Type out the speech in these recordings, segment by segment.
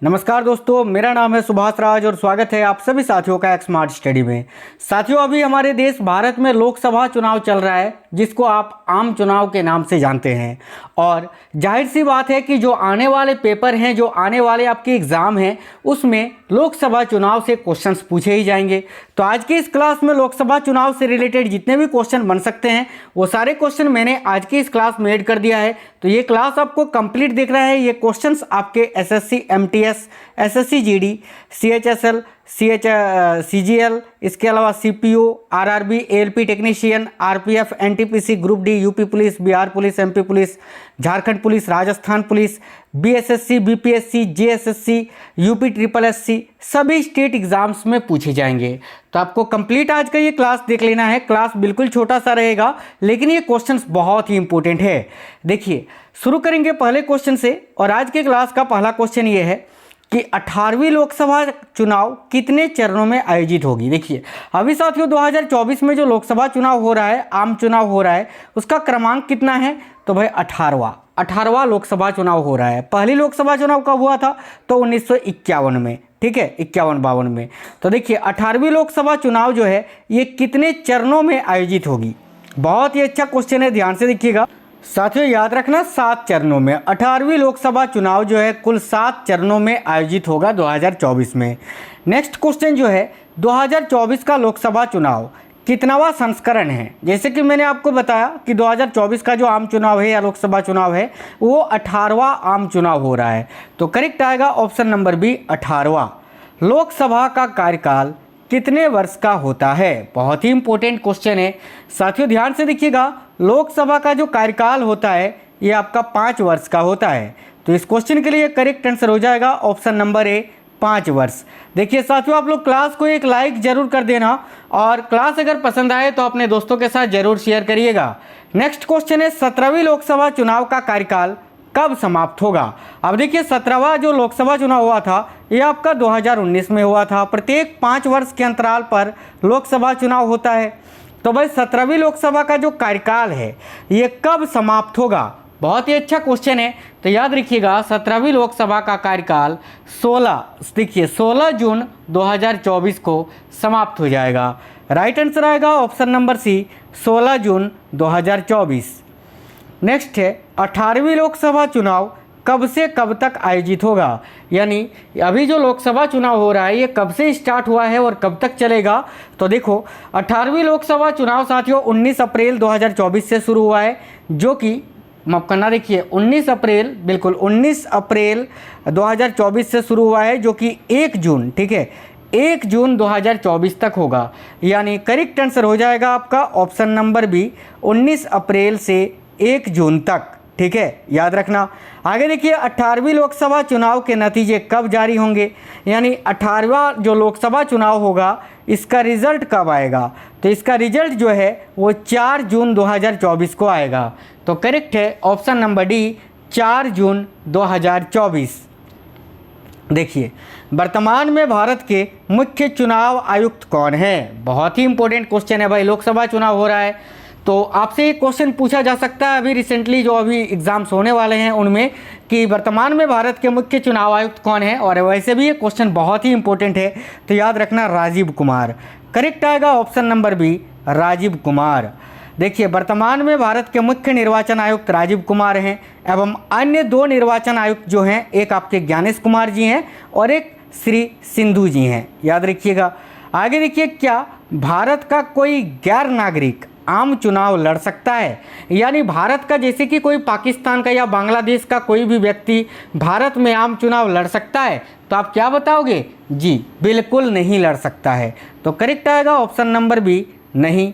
नमस्कार दोस्तों, मेरा नाम है सुभाष राज और स्वागत है आप सभी साथियों का एक स्मार्ट स्टडी में। साथियों, अभी हमारे देश भारत में लोकसभा चुनाव चल रहा है, जिसको आप आम चुनाव के नाम से जानते हैं। और जाहिर सी बात है कि जो आने वाले पेपर हैं, जो आने वाले आपके एग्ज़ाम हैं, उसमें लोकसभा चुनाव से क्वेश्चंस पूछे ही जाएंगे। तो आज की इस क्लास में लोकसभा चुनाव से रिलेटेड जितने भी क्वेश्चन बन सकते हैं, वो सारे क्वेश्चन मैंने आज की इस क्लास में ऐड कर दिया है। तो ये क्लास आपको कंप्लीट दिख रहा है। ये क्वेश्चंस आपके SSC MTS, SSC GD, CHSL, CGL, इसके अलावा CPO, RRB, ALP technician, RPF, NTPC, group D, UP police, Bihar police, MP police, Jharkhand police, Rajasthan police, BSSC, BPSC, JSSC, UP triple SC, सभी स्टेट एग्जाम्स में पूछे जाएंगे। तो आपको कंप्लीट आज का ये क्लास देख लेना है। क्लास बिल्कुल छोटा सा रहेगा, लेकिन ये क्वेश्चंस बहुत ही इंपॉर्टेंट है। देखिए, शुरू करेंगे पहले क्वेश्चन से। और आज के क्लास का पहला क्वेश्चन ये है कि 18वीं लोकसभा चुनाव कितने चरणों में आयोजित होगी। देखिए, अभी साथियों 2024 में जो लोकसभा चुनाव हो रहा है, आम चुनाव हो रहा है, उसका क्रमांक कितना है? तो भाई 18वां लोकसभा चुनाव हो रहा है। पहली लोकसभा चुनाव कब हुआ था? तो 1951 में, ठीक है, 51-52 में। तो देखिए, 18वीं लोकसभा चुनाव जो है ये कितने चरणों में आयोजित होगी? बहुत ही अच्छा क्वेश्चन है, ध्यान से देखिएगा साथियों। याद रखना, 7 चरणों में 18वीं लोकसभा चुनाव जो है कुल 7 चरणों में आयोजित होगा 2024 में। नेक्स्ट क्वेश्चन जो है, 2024 का लोकसभा चुनाव कितनावा संस्करण है? जैसे कि मैंने आपको बताया कि 2024 का जो आम चुनाव है या लोकसभा चुनाव है, वो 18वां आम चुनाव हो रहा है। तो करेक्ट आएगा ऑप्शन नंबर बी, 18वां। लोकसभा का कार्यकाल कितने वर्ष का होता है? बहुत ही इंपॉर्टेंट क्वेश्चन है साथियों, ध्यान से देखिएगा। लोकसभा का जो कार्यकाल होता है ये आपका 5 वर्ष का होता है। तो इस क्वेश्चन के लिए करेक्ट आंसर हो जाएगा ऑप्शन नंबर ए, 5 वर्ष। देखिए साथियों, आप लोग क्लास को एक लाइक जरूर कर देना, और क्लास अगर पसंद आए तो अपने दोस्तों के साथ जरूर शेयर करिएगा। नेक्स्ट क्वेश्चन है, 17वीं लोकसभा चुनाव का कार्यकाल कब समाप्त होगा? अब देखिए, 17वां जो लोकसभा चुनाव हुआ था ये आपका 2019 में हुआ था। प्रत्येक 5 वर्ष के अंतराल पर लोकसभा चुनाव होता है। तो भाई 17वीं लोकसभा का जो कार्यकाल है ये कब समाप्त होगा? बहुत ही अच्छा क्वेश्चन है। तो याद रखिएगा, 17वीं लोकसभा का कार्यकाल 16 जून 2024 को समाप्त हो जाएगा। राइट आंसर आएगा ऑप्शन नंबर सी, 16 जून 2024। नेक्स्ट है, 18वीं लोकसभा चुनाव कब से कब तक आयोजित होगा? यानी अभी जो लोकसभा चुनाव हो रहा है ये कब से स्टार्ट हुआ है और कब तक चलेगा? तो देखो, 18वीं लोकसभा चुनाव साथियों 19 अप्रैल 2024 से शुरू हुआ है, जो कि माफ करना, देखिए 19 अप्रैल, बिल्कुल 19 अप्रैल 2024 से शुरू हुआ है, जो कि 1 जून, ठीक है, 1 जून 2024 तक होगा। यानी करेक्ट आंसर हो जाएगा आपका ऑप्शन नंबर बी, 19 अप्रैल से 1 जून तक, ठीक है, याद रखना। आगे देखिए, 18वीं लोकसभा चुनाव के नतीजे कब जारी होंगे? यानी 18वां जो लोकसभा चुनाव होगा इसका रिजल्ट कब आएगा? तो इसका रिजल्ट जो है वो 4 जून 2024 को आएगा। तो करेक्ट है ऑप्शन नंबर डी, 4 जून 2024। देखिए, वर्तमान में भारत के मुख्य चुनाव आयुक्त कौन है? बहुत ही इंपॉर्टेंट क्वेश्चन है भाई। लोकसभा चुनाव हो रहा है तो आपसे एक क्वेश्चन पूछा जा सकता है अभी रिसेंटली जो अभी एग्जाम्स होने वाले हैं उनमें, कि वर्तमान में भारत के मुख्य चुनाव आयुक्त कौन है? और वैसे भी ये क्वेश्चन बहुत ही इंपॉर्टेंट है। तो याद रखना, राजीव कुमार। करेक्ट आएगा option number B, Rajiv Kumar. देखिए, वर्तमान में भारत के मुख्य निर्वाचन आयुक्त राजीव कुमार हैं, एवं अन्य 2 निर्वाचन आयुक्त जो हैं, एक आपके ज्ञानेश कुमार जी हैं और एक श्री सिंधु जी हैं, याद रखिएगा। आगे देखिए, क्या भारत का कोई गैर नागरिक आम चुनाव लड़ सकता है? यानी भारत का, जैसे कि कोई पाकिस्तान का या बांग्लादेश का कोई भी व्यक्ति भारत में आम चुनाव लड़ सकता है? तो आप क्या बताओगे? जी बिल्कुल नहीं लड़ सकता है। तो करेक्ट आएगा ऑप्शन नंबर बी, नहीं।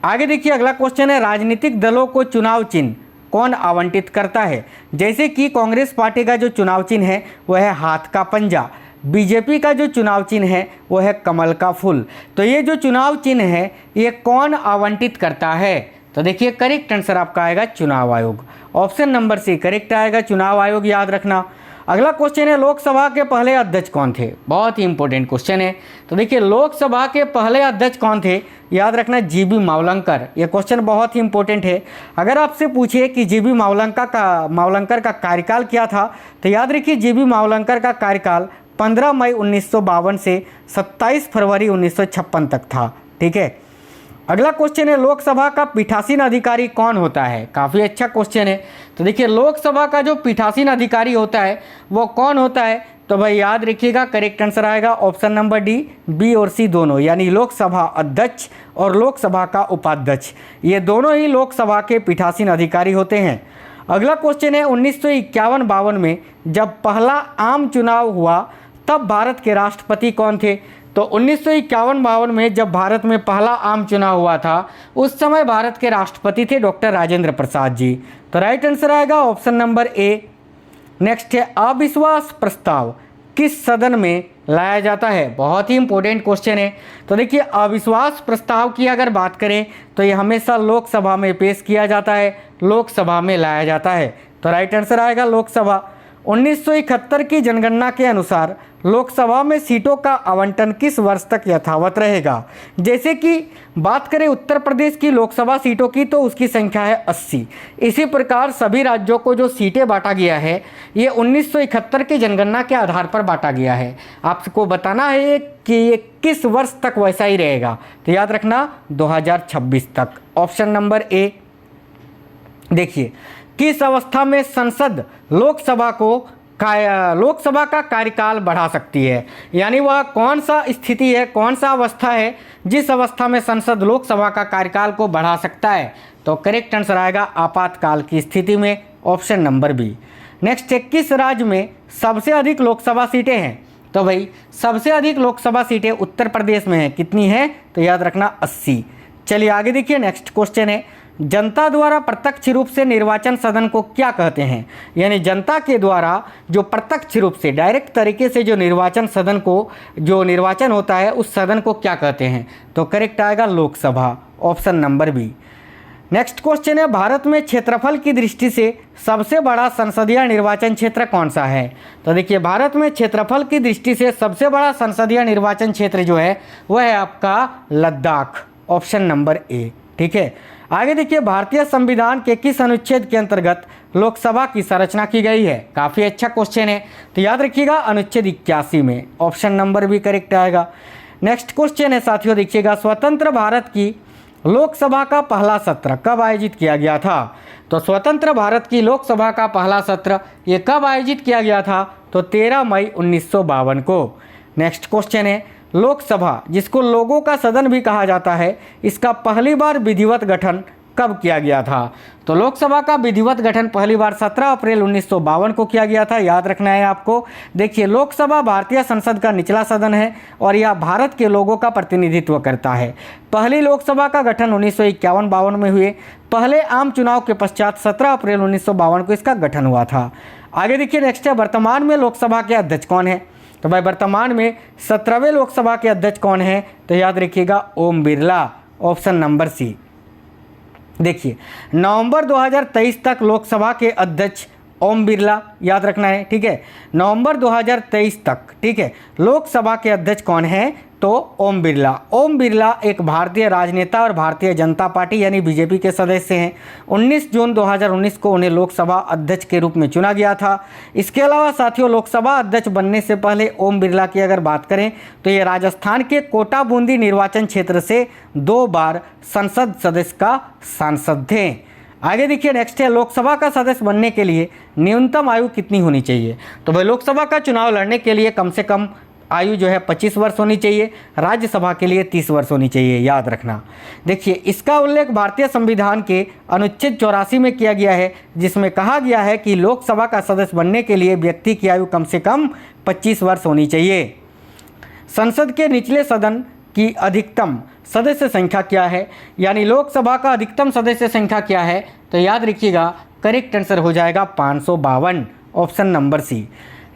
आगे देखिए, अगला क्वेश्चन है, राजनीतिक दलों को चुनाव चिन्ह कौन आवंटित करता है? जैसे कि कांग्रेस पार्टी का जो चुनाव चिन्ह है वह है हाथ का पंजा, बीजेपी का जो चुनाव चिन्ह है वो है कमल का फूल। तो ये जो चुनाव चिन्ह है ये कौन आवंटित करता है? तो देखिए, करेक्ट आंसर आपका आएगा चुनाव आयोग। ऑप्शन नंबर सी करेक्ट आएगा, चुनाव आयोग, याद रखना। अगला क्वेश्चन है लोकसभा के पहले अध्यक्ष कौन थे। बहुत ही इंपॉर्टेंट क्वेश्चन है। तो देखिए लोकसभा के पहले अध्यक्ष कौन थे, याद रखना जीबी मावलंकर। ये क्वेश्चन बहुत ही इंपॉर्टेंट है। अगर आपसे पूछिए कि जीबी मावलंकर का कार्यकाल क्या था, तो याद रखिए जीबी मावलंकर का कार्यकाल 15 मई 1952 से 27 फरवरी 1956 तक था। ठीक है। अगला क्वेश्चन है लोकसभा का पीठासीन अधिकारी कौन होता है। काफ़ी अच्छा क्वेश्चन है। तो देखिए लोकसभा का जो पीठासीन अधिकारी होता है वो कौन होता है, तो भाई याद रखिएगा करेक्ट आंसर आएगा ऑप्शन नंबर डी, बी और सी दोनों, यानी लोकसभा अध्यक्ष और लोकसभा का उपाध्यक्ष, ये दोनों ही लोकसभा के पीठासीन अधिकारी होते हैं। अगला क्वेश्चन है 1951-52 में जब पहला आम चुनाव हुआ तब भारत के राष्ट्रपति कौन थे। तो 1951-52 में जब भारत में पहला आम चुनाव हुआ था उस समय भारत के राष्ट्रपति थे डॉक्टर राजेंद्र प्रसाद जी। तो राइट आंसर आएगा ऑप्शन नंबर ए। नेक्स्ट है अविश्वास प्रस्ताव किस सदन में लाया जाता है। बहुत ही इंपॉर्टेंट क्वेश्चन है। तो देखिए अविश्वास प्रस्ताव की अगर बात करें तो ये हमेशा लोकसभा में पेश किया जाता है, लोकसभा में लाया जाता है। तो राइट आंसर आएगा लोकसभा। 1971 की जनगणना के अनुसार लोकसभा में सीटों का आवंटन किस वर्ष तक यथावत रहेगा। जैसे कि बात करें उत्तर प्रदेश की लोकसभा सीटों की तो उसकी संख्या है 80। इसी प्रकार सभी राज्यों को जो सीटें बांटा गया है ये 1971 की जनगणना के आधार पर बांटा गया है। आपको बताना है कि ये किस वर्ष तक वैसा ही रहेगा, तो याद रखना 2026 तक, ऑप्शन नंबर ए। देखिए किस अवस्था में संसद लोकसभा का कार्यकाल बढ़ा सकती है, यानी वह कौन सा स्थिति है, कौन सा अवस्था है जिस अवस्था में संसद लोकसभा का कार्यकाल को बढ़ा सकता है। तो करेक्ट आंसर आएगा आपातकाल की स्थिति में, ऑप्शन नंबर बी। नेक्स्ट है किस राज्य में सबसे अधिक लोकसभा सीटें हैं। तो भाई सबसे अधिक लोकसभा सीटें उत्तर प्रदेश में हैं। कितनी है, तो याद रखना 80। चलिए आगे देखिए नेक्स्ट क्वेश्चन है जनता द्वारा प्रत्यक्ष रूप से निर्वाचन सदन को क्या कहते हैं। यानी जनता के द्वारा जो प्रत्यक्ष रूप से डायरेक्ट तरीके से जो निर्वाचन होता है उस सदन को क्या कहते हैं। तो करेक्ट आएगा Lok Sabha, option number B. Next question है भारत में क्षेत्रफल की दृष्टि से सबसे बड़ा संसदीय निर्वाचन क्षेत्र कौन सा है। तो देखिए भारत में क्षेत्रफल की दृष्टि से सबसे बड़ा संसदीय निर्वाचन क्षेत्र जो है वह है आपका लद्दाख, ऑप्शन नंबर ए। ठीक है। आगे देखिए भारतीय संविधान के किस अनुच्छेद के अंतर्गत लोकसभा की संरचना की गई है। काफ़ी अच्छा क्वेश्चन है, तो याद रखिएगा अनुच्छेद 81 में, ऑप्शन नंबर भी करेक्ट आएगा। नेक्स्ट क्वेश्चन है साथियों देखिएगा स्वतंत्र भारत की लोकसभा का पहला सत्र कब आयोजित किया गया था। तो स्वतंत्र भारत की लोकसभा का पहला सत्र ये कब आयोजित किया गया था, तो 13 मई 1952 को। नेक्स्ट क्वेश्चन है लोकसभा जिसको लोगों का सदन भी कहा जाता है इसका पहली बार विधिवत गठन कब किया गया था। तो लोकसभा का विधिवत गठन पहली बार 17 अप्रैल 1952 को किया गया था। याद रखना है आपको। देखिए लोकसभा भारतीय संसद का निचला सदन है और यह भारत के लोगों का प्रतिनिधित्व करता है। पहली लोकसभा का गठन 1951-52 में हुए। पहले आम चुनाव के पश्चात 17 अप्रैल 1952 को इसका गठन हुआ था। आगे देखिए नेक्स्ट है वर्तमान में लोकसभा के अध्यक्ष कौन है। तो भाई वर्तमान में 17वें लोकसभा के अध्यक्ष कौन है, तो याद रखिएगा Om Birla, option number C. देखिए नवंबर 2023 तक लोकसभा के अध्यक्ष ओम बिरला, याद रखना है। ठीक है, नवंबर 2023 तक, ठीक है, लोकसभा के अध्यक्ष कौन है, तो ओम बिरला। ओम बिरला एक भारतीय राजनेता और भारतीय जनता पार्टी यानी बीजेपी के सदस्य हैं। 19 जून 2019 को उन्हें लोकसभा अध्यक्ष के रूप में चुना गया था। इसके अलावा साथियों लोकसभा अध्यक्ष बनने से पहले ओम बिरला की अगर बात करें तो ये राजस्थान के कोटा बूंदी निर्वाचन क्षेत्र से 2 बार संसद सदस्य का सांसद थे। आगे देखिए नेक्स्ट है लोकसभा का सदस्य बनने के लिए न्यूनतम आयु कितनी होनी चाहिए। तो भाई लोकसभा का चुनाव लड़ने के लिए कम से कम आयु जो है 25 वर्ष होनी चाहिए, राज्यसभा के लिए 30 वर्ष होनी चाहिए, याद रखना। देखिए इसका उल्लेख भारतीय संविधान के अनुच्छेद 84 में किया गया है जिसमें कहा गया है कि लोकसभा का सदस्य बनने के लिए व्यक्ति की आयु कम से कम 25 वर्ष होनी चाहिए। संसद के निचले सदन की अधिकतम सदस्य संख्या क्या है, यानी लोकसभा का अधिकतम सदस्य संख्या क्या है, तो याद रखिएगा करेक्ट आंसर हो जाएगा 552, ऑप्शन नंबर सी।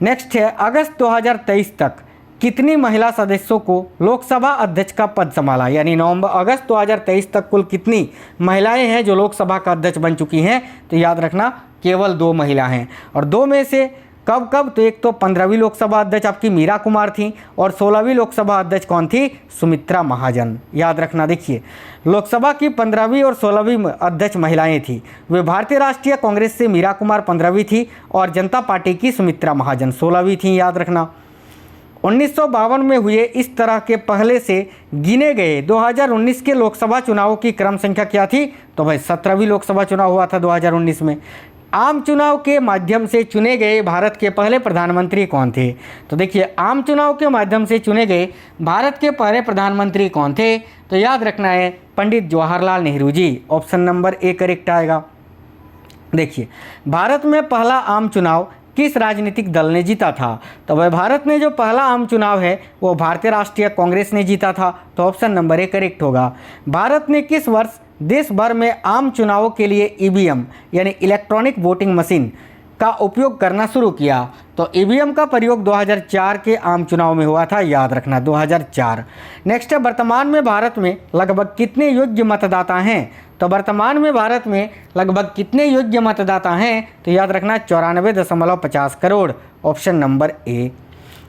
नेक्स्ट है अगस्त 2023 तक कितनी महिला सदस्यों को लोकसभा अध्यक्ष का पद संभाला, यानी अगस्त 2023 तक कुल कितनी महिलाएं हैं जो लोकसभा का अध्यक्ष बन चुकी हैं, तो याद रखना केवल 2 महिला हैं। और 2 में से कब कब, तो एक तो 15वीं लोकसभा अध्यक्ष आपकी मीरा कुमार थी और 16वीं लोकसभा अध्यक्ष कौन थी, सुमित्रा महाजन। याद रखना, देखिए लोकसभा की 15वीं और 16वीं अध्यक्ष महिलाएं थी। वे भारतीय राष्ट्रीय कांग्रेस से मीरा कुमार 15वीं थी और जनता पार्टी की सुमित्रा महाजन 16वीं थी। याद रखना। 1952 में हुए इस तरह के पहले से गिने गए 2019 के लोकसभा चुनावों की क्रम संख्या क्या थी, तो भाई 17वीं लोकसभा चुनाव हुआ था 2019 में। आम चुनाव के माध्यम से चुने गए भारत के पहले प्रधानमंत्री कौन थे, तो देखिए आम चुनाव के माध्यम से चुने गए भारत के पहले प्रधानमंत्री कौन थे, तो याद रखना है Pandit Jawaharlal Nehru ji. Option number A correct आएगा। देखिए भारत में पहला आम चुनाव किस राजनीतिक दल ने जीता था, तो वह भारत में जो पहला आम चुनाव है वो भारतीय राष्ट्रीय कांग्रेस ने जीता था, तो ऑप्शन नंबर ए करेक्ट होगा। भारत ने किस वर्ष देश भर में आम चुनावों के लिए ईवीएम यानी इलेक्ट्रॉनिक वोटिंग मशीन का उपयोग करना शुरू किया, तो ईवीएम का प्रयोग 2004 के आम चुनाव में हुआ था। याद रखना 2004। नेक्स्ट है, वर्तमान में भारत में लगभग कितने योग्य मतदाता हैं, तो वर्तमान में भारत में लगभग कितने योग्य मतदाता हैं, तो याद रखना 94.50 करोड़। Option number A.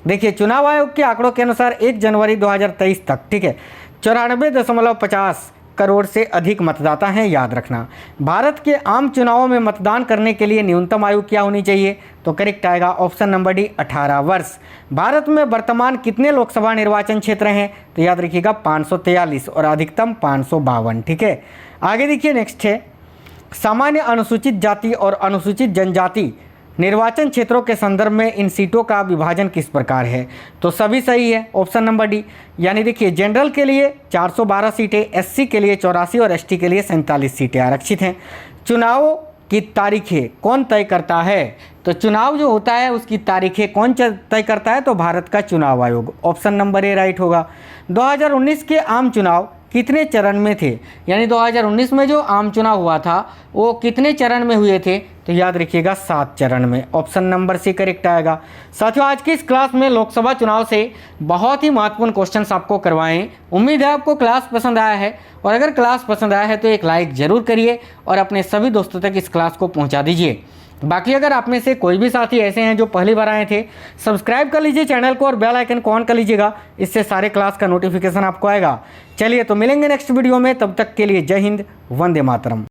देखिए चुनाव आयोग के आंकड़ों के अनुसार 1 जनवरी 2023 तक, ठीक है, 94.50 करोड़ से अधिक मतदाता हैं। याद रखना। भारत के आम चुनावों में मतदान करने के लिए न्यूनतम आयु क्या होनी चाहिए, तो करेक्ट आएगा ऑप्शन नंबर डी 18 वर्ष। भारत में वर्तमान कितने लोकसभा निर्वाचन क्षेत्र हैं, तो याद रखिएगा 543 और अधिकतम 552। ठीक है, आगे देखिए नेक्स्ट है, सामान्य अनुसूचित जाति और अनुसूचित जनजाति निर्वाचन क्षेत्रों के संदर्भ में इन सीटों का विभाजन किस प्रकार है, तो सभी सही है। ऑप्शन नंबर डी, यानी देखिए जनरल के लिए 412 सीटें, एससी के लिए 84 और एसटी के लिए 47 सीटें आरक्षित हैं। चुनाव की तारीखें कौन तय करता है, तो चुनाव जो होता है उसकी तारीखें कौन तय करता है, तो भारत का चुनाव आयोग। ऑप्शन नंबर ए राइट होगा। 2019 के आम चुनाव कितने चरण में थे, यानी 2019 में जो आम चुनाव हुआ था वो कितने चरण में हुए थे, तो याद रखिएगा 7 चरण में। ऑप्शन नंबर सी करेक्ट आएगा। साथियों आज की इस क्लास में लोकसभा चुनाव से बहुत ही महत्वपूर्ण क्वेश्चंस आपको करवाएं। उम्मीद है आपको क्लास पसंद आया है, और अगर क्लास पसंद आया है तो एक लाइक ज़रूर करिए और अपने सभी दोस्तों तक इस क्लास को पहुँचा दीजिए। बाकी अगर आप में से कोई भी साथी ऐसे हैं जो पहली बार आए थे, सब्सक्राइब कर लीजिए चैनल को और बेल आइकन को ऑन कर लीजिएगा, इससे सारे क्लास का नोटिफिकेशन आपको आएगा। चलिए तो मिलेंगे नेक्स्ट वीडियो में, तब तक के लिए जय हिंद, वंदे मातरम।